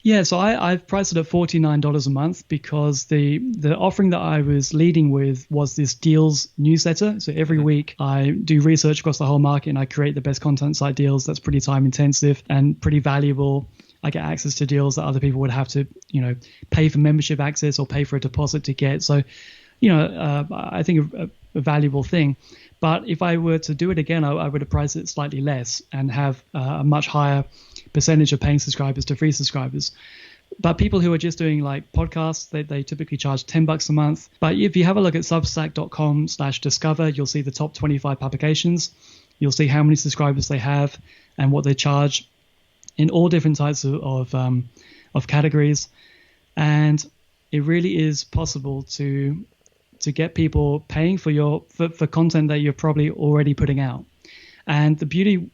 Yeah, so I've priced it at $49 a month because the offering that I was leading with was this deals newsletter. So every week I do research across the whole market and I create the best content site deals. That's pretty time intensive and pretty valuable. I get access to deals that other people would have to, pay for membership access or pay for a deposit to get. So, I think a valuable thing. But if I were to do it again, I would have priced it slightly less and have a much higher percentage of paying subscribers to free subscribers. But people who are just doing like podcasts, they typically charge $10 a month. But if you have a look at substack.com/discover, you'll see the top 25 publications. You'll see how many subscribers they have and what they charge in all different types of categories. And it really is possible to get people paying for content that you're probably already putting out. And the beauty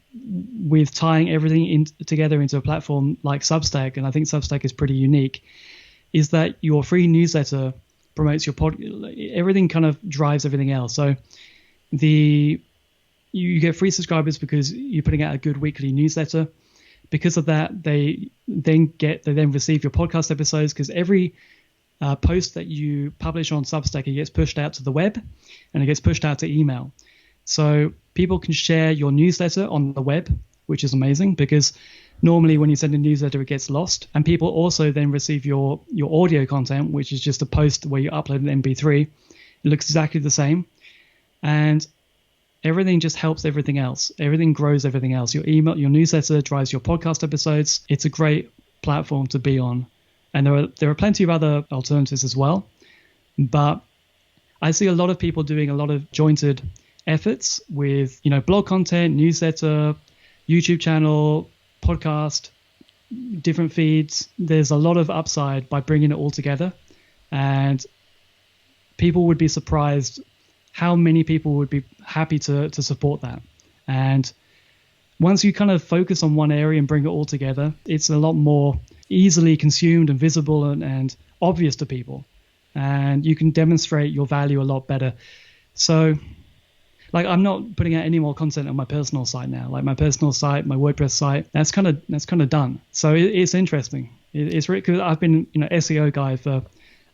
with tying everything together into a platform like Substack, and I think Substack is pretty unique, is that your free newsletter promotes your everything kind of drives everything else. So you get free subscribers because you're putting out a good weekly newsletter. Because of that, they then receive your podcast episodes, because every post that you publish on Substack, it gets pushed out to the web and it gets pushed out to email. So people can share your newsletter on the web, which is amazing, because normally when you send a newsletter, it gets lost. And people also then receive your audio content, which is just a post where you upload an MP3. It looks exactly the same. And everything just helps everything else. Everything grows everything else. Your email, your newsletter drives your podcast episodes. It's a great platform to be on. And there are plenty of other alternatives as well. But I see a lot of people doing a lot of jointed efforts with, blog content, newsletter, YouTube channel, podcast, different feeds. There's a lot of upside by bringing it all together. And people would be surprised how many people would be happy to support that. And once you kind of focus on one area and bring it all together, it's a lot more easily consumed and visible and obvious to people. And you can demonstrate your value a lot better. So, like, I'm not putting out any more content on my personal site now. Like my personal site, my WordPress site, that's kind of done. So it's interesting. It's really, because I've been SEO guy for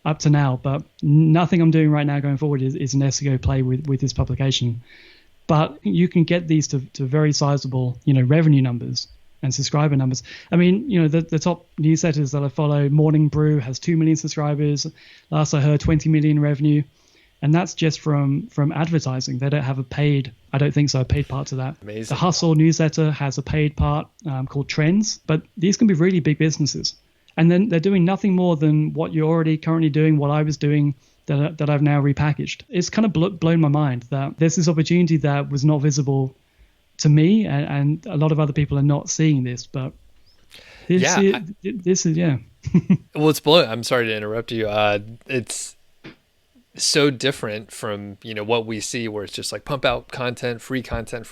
up to now, but nothing I'm doing right now going forward is an SEO play with this publication. But you can get these to very sizable, revenue numbers and subscriber numbers. I mean, the top newsletters that I follow, Morning Brew has 2 million subscribers. Last I heard, 20 million revenue. And that's just from advertising. They don't have a paid part to that. Amazing. The Hustle newsletter has a paid part called Trends, but these can be really big businesses. And then they're doing nothing more than what you're already currently doing, what I was doing, that I've now repackaged. It's kind of blown my mind that there's this opportunity that was not visible to me, and a lot of other people are not seeing this. But this is. Well, it's blowing. I'm sorry to interrupt you. It's so different from what we see, where it's just like pump out content, free content.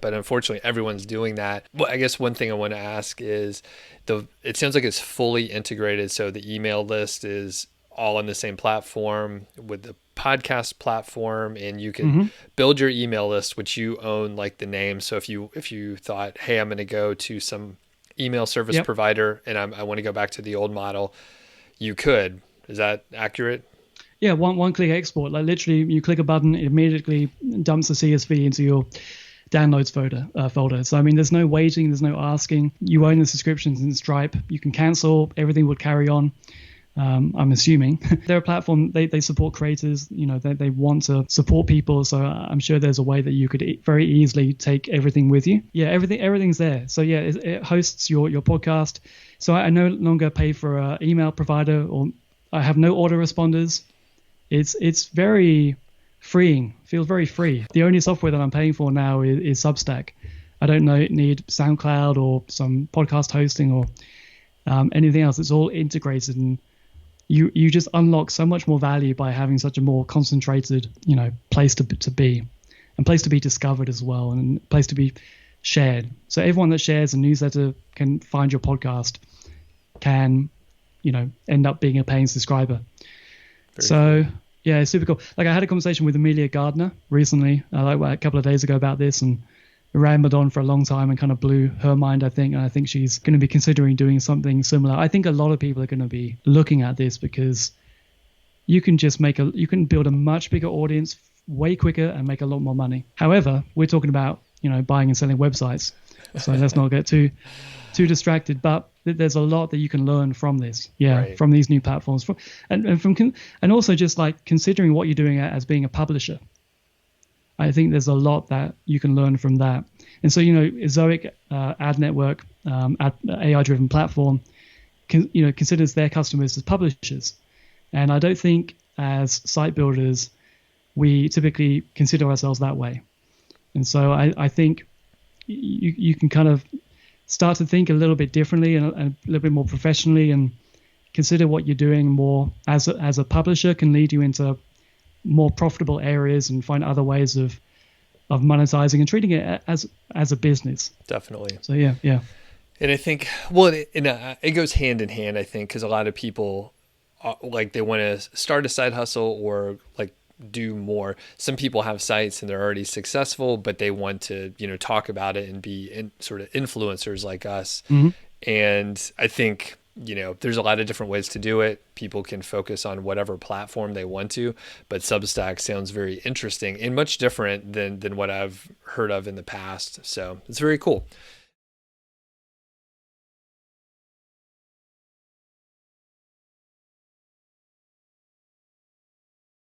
But unfortunately, everyone's doing that. Well, I guess one thing I want to ask is it sounds like it's fully integrated. So the email list is all on the same platform with the podcast platform, and you can build your email list, which you own, like the name. So if you thought, hey, I'm going to go to some email service provider and I want to go back to the old model, you could. Is that accurate? Yeah, one click export. Like literally, you click a button, it immediately dumps the CSV into your downloads folder. So I mean, there's no waiting, there's no asking. You own the subscriptions in Stripe. You can cancel. Everything would carry on. I'm assuming they're a platform. They support creators. They want to support people. So I'm sure there's a way that you could very easily take everything with you. Yeah, everything's there. So yeah, it hosts your podcast. So I no longer pay for an email provider, or I have no autoresponders. It's very freeing. Feels very free. The only software that I'm paying for now is Substack. I don't need SoundCloud or some podcast hosting or anything else. It's all integrated, and you just unlock so much more value by having such a more concentrated, place to be, and place to be discovered as well, and place to be shared. So everyone that shares a newsletter can find your podcast, can, end up being a paying subscriber. Very cool. Yeah, it's super cool. Like I had a conversation with Amelia Gardner recently, a couple of days ago about this, and rambled on for a long time and kind of blew her mind, I think. And I think she's going to be considering doing something similar. I think a lot of people are going to be looking at this because you can just you can build a much bigger audience way quicker and make a lot more money. However, we're talking about, buying and selling websites. So let's not get too distracted, but there's a lot that you can learn from this. Right. From these new platforms, and also just like considering what you're doing as being a publisher. I think there's a lot that you can learn from that. And so, Zoic ad network, AI-driven platform, considers their customers as publishers. And I don't think as site builders, we typically consider ourselves that way. And so I think you can kind of start to think a little bit differently and a little bit more professionally, and consider what you're doing more as a publisher can lead you into more profitable areas and find other ways of monetizing and treating it as a business. Definitely. So yeah. And I think, it goes hand in hand, I think, because a lot of people they want to start a side hustle or like do more. Some people have sites and they're already successful, but they want to, talk about it and be sort of influencers like us. Mm-hmm. And I think, there's a lot of different ways to do it. People can focus on whatever platform they want to, but Substack sounds very interesting and much different than what I've heard of in the past. So it's very cool.